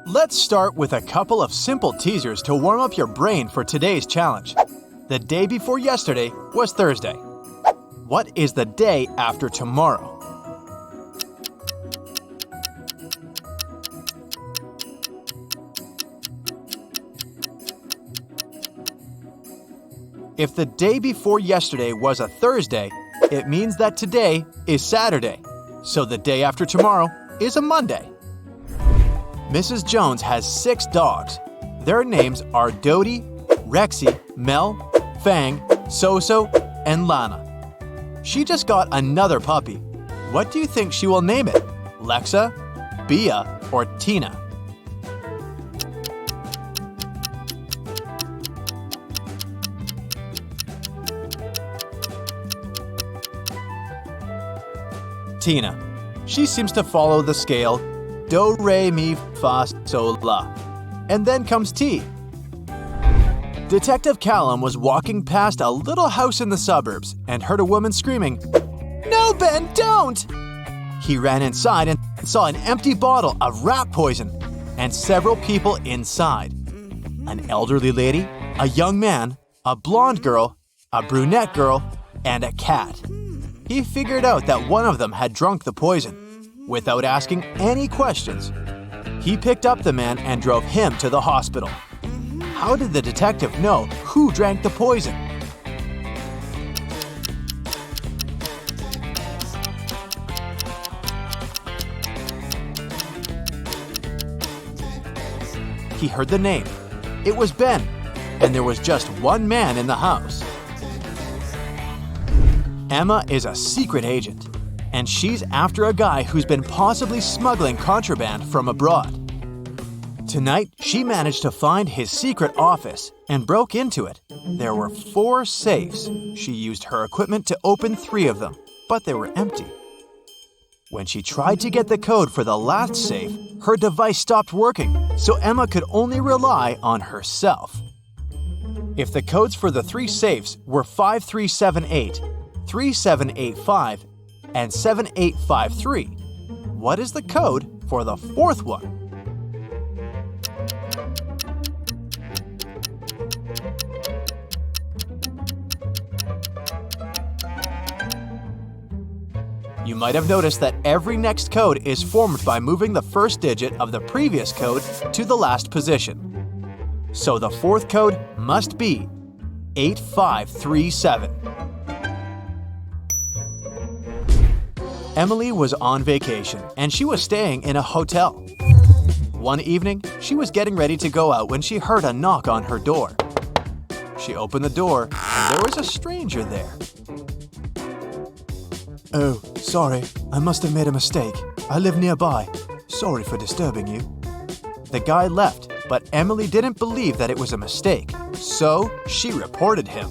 Let's start with a couple of simple teasers to warm up your brain for today's challenge. The day before yesterday was Thursday. What is the day after tomorrow? If the day before yesterday was a Thursday, it means that today is Saturday. So the day after tomorrow is a Monday. Mrs. Jones has 6 dogs. Their names are Dodie, Rexy, Mel, Fang, Soso, and Lana. She just got another puppy. What do you think she will name it? Lexa, Bea, or Tina? Tina. She seems to follow the scale do, re, mi, fa, sol, la. And then comes T. Detective Callum was walking past a little house in the suburbs and heard a woman screaming, "No, Ben, don't!" He ran inside and saw an empty bottle of rat poison and several people inside. An elderly lady, a young man, a blonde girl, a brunette girl, and a cat. He figured out that one of them had drunk the poison. Without asking any questions, he picked up the man and drove him to the hospital. How did the detective know who drank the poison? He heard the name. It was Ben, and there was just one man in the house. Emma is a secret agent, and she's after a guy who's been possibly smuggling contraband from abroad. Tonight, she managed to find his secret office and broke into it. There were 4 safes. She used her equipment to open 3 of them, but they were empty. When she tried to get the code for the last safe, her device stopped working, so Emma could only rely on herself. If the codes for the 3 safes were 5378, 3785, and 7853, what is the code for the 4th one? You might have noticed that every next code is formed by moving the first digit of the previous code to the last position. So the 4th code must be 8537. Emily was on vacation, and she was staying in a hotel. One evening, she was getting ready to go out when she heard a knock on her door. She opened the door, and there was a stranger there. "Oh, sorry, I must have made a mistake. I live nearby. Sorry for disturbing you." The guy left, but Emily didn't believe that it was a mistake, so she reported him.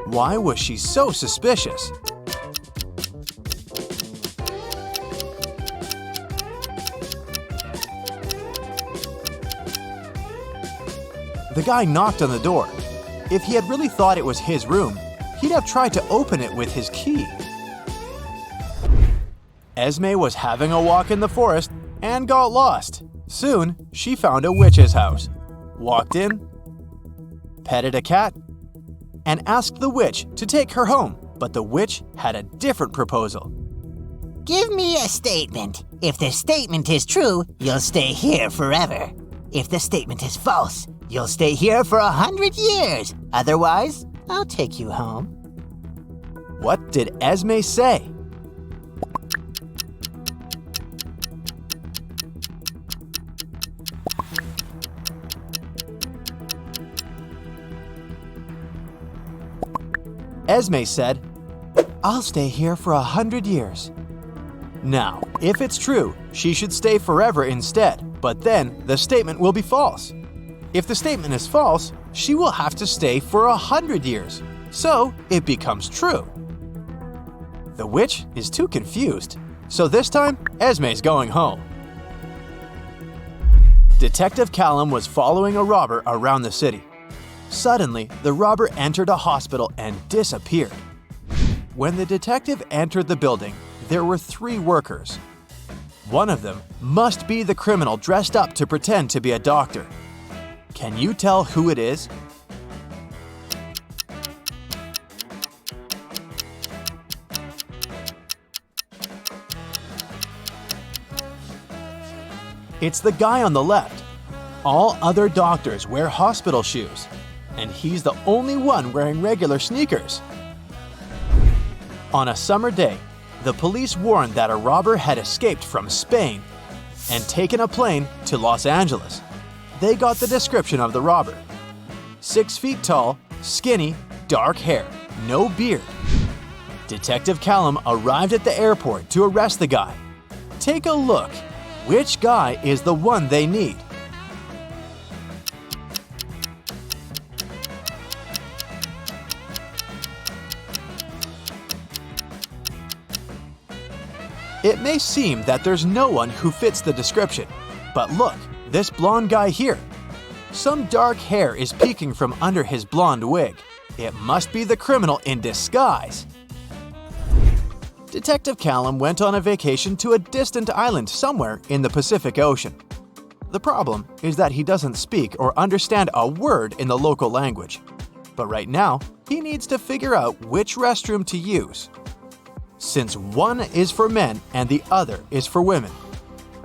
Why was she so suspicious? The guy knocked on the door. If he had really thought it was his room, he'd have tried to open it with his key. Esme was having a walk in the forest and got lost. Soon, she found a witch's house, walked in, petted a cat, and asked the witch to take her home. But the witch had a different proposal. "Give me a statement. If the statement is true, you'll stay here forever. If the statement is false, you'll stay here for 100 years. Otherwise, I'll take you home." What did Esme say? Esme said, "I'll stay here for 100 years. Now, if it's true, she should stay forever instead, but then the statement will be false. If the statement is false, she will have to stay for 100 years, so it becomes true. The witch is too confused, so this time, Esme's going home. Detective Callum was following a robber around the city. Suddenly, the robber entered a hospital and disappeared. When the detective entered the building, there were 3 workers. One of them must be the criminal dressed up to pretend to be a doctor. Can you tell who it is? It's the guy on the left. All other doctors wear hospital shoes, and he's the only one wearing regular sneakers. On a summer day, the police warned that a robber had escaped from Spain and taken a plane to Los Angeles. They got the description of the robber: 6 feet tall, skinny, dark hair, no beard. Detective Callum arrived at the airport to arrest the guy. Take a look. Which guy is the one they need? It may seem that there's no one who fits the description, but look, this blonde guy here. Some dark hair is peeking from under his blonde wig. It must be the criminal in disguise. Detective Callum went on a vacation to a distant island somewhere in the Pacific Ocean. The problem is that he doesn't speak or understand a word in the local language. But right now, he needs to figure out which restroom to use. Since one is for men and the other is for women,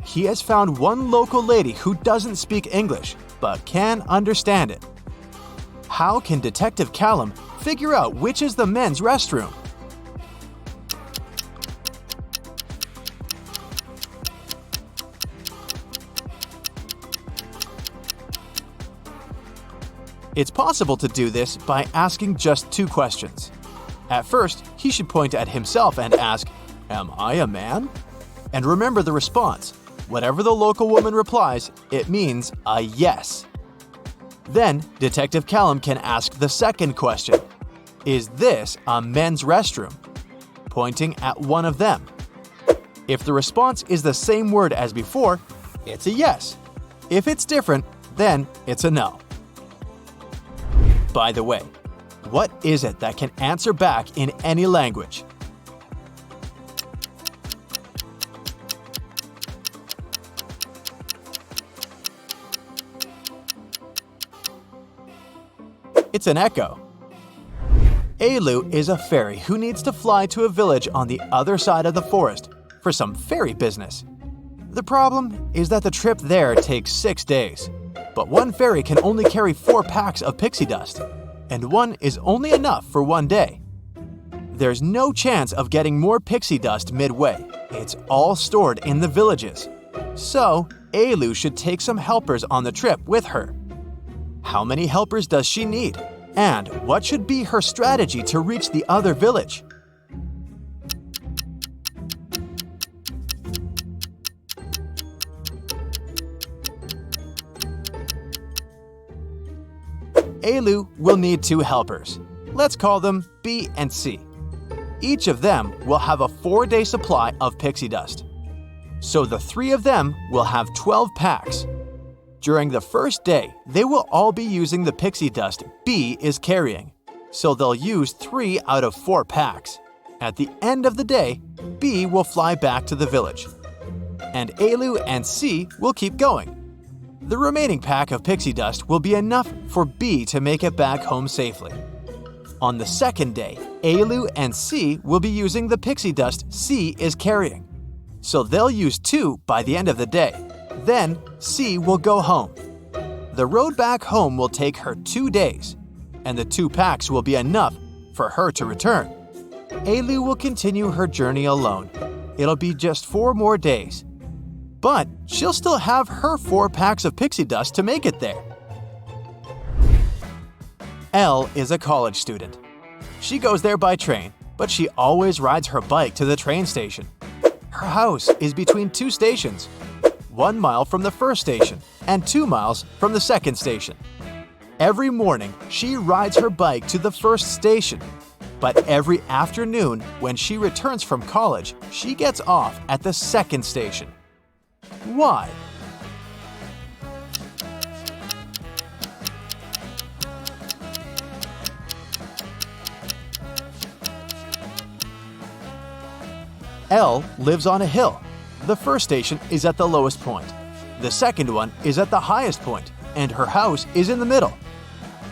he has found one local lady who doesn't speak English but can understand it. How can Detective Callum figure out which is the men's restroom? It's possible to do this by asking just 2 questions. At first, he should point at himself and ask, "Am I a man?" And remember the response. Whatever the local woman replies, it means a yes. Then, Detective Callum can ask the second question. Is this a men's restroom? Pointing at one of them. If the response is the same word as before, it's a yes. If it's different, then it's a no. By the way, what is it that can answer back in any language? It's an echo. Alu is a fairy who needs to fly to a village on the other side of the forest for some fairy business. The problem is that the trip there takes 6 days. But one fairy can only carry 4 packs of pixie dust, and one is only enough for 1 day. There's no chance of getting more pixie dust midway. It's all stored in the villages. So, Alu should take some helpers on the trip with her. How many helpers does she need? And what should be her strategy to reach the other village? Alu will need 2 helpers. Let's call them B and C. Each of them will have a 4-day supply of pixie dust. So the 3 of them will have 12 packs. During the first day, they will all be using the pixie dust B is carrying. So they'll use 3 out of 4 packs. At the end of the day, B will fly back to the village. And Alu and C will keep going. The remaining pack of pixie dust will be enough for B to make it back home safely. On the second day, Alu and C will be using the pixie dust C is carrying. So they'll use 2 by the end of the day. Then C will go home. The road back home will take her 2 days, and the 2 packs will be enough for her to return. Alu will continue her journey alone. It'll be just 4 more days. But she'll still have her 4 packs of pixie dust to make it there. Elle is a college student. She goes there by train, but she always rides her bike to the train station. Her house is between 2 stations, 1 mile from the first station and 2 miles from the second station. Every morning, she rides her bike to the first station. But every afternoon, when she returns from college, she gets off at the second station. Why? Elle lives on a hill. The first station is at the lowest point. The second one is at the highest point, and her house is in the middle.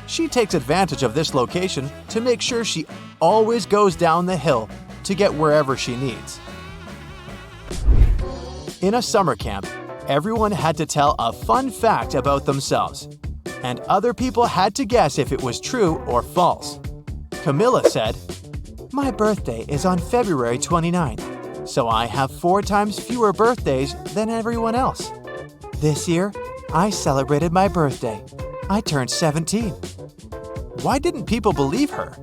She takes advantage of this location to make sure she always goes down the hill to get wherever she needs. In a summer camp, everyone had to tell a fun fact about themselves, and other people had to guess if it was true or false. Camilla said, "My birthday is on February 29th, so I have 4 times fewer birthdays than everyone else. This year, I celebrated my birthday. I turned 17. Why didn't people believe her?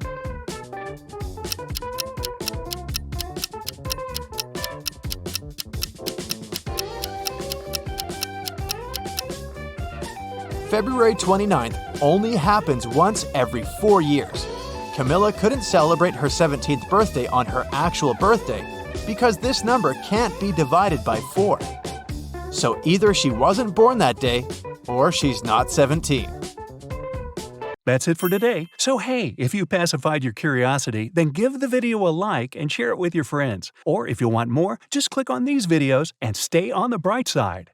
February 29th only happens once every 4 years. Camilla couldn't celebrate her 17th birthday on her actual birthday because this number can't be divided by 4. So either she wasn't born that day or she's not 17. That's it for today. So hey, if you pacified your curiosity, then give the video a like and share it with your friends. Or if you want more, just click on these videos and stay on the bright side.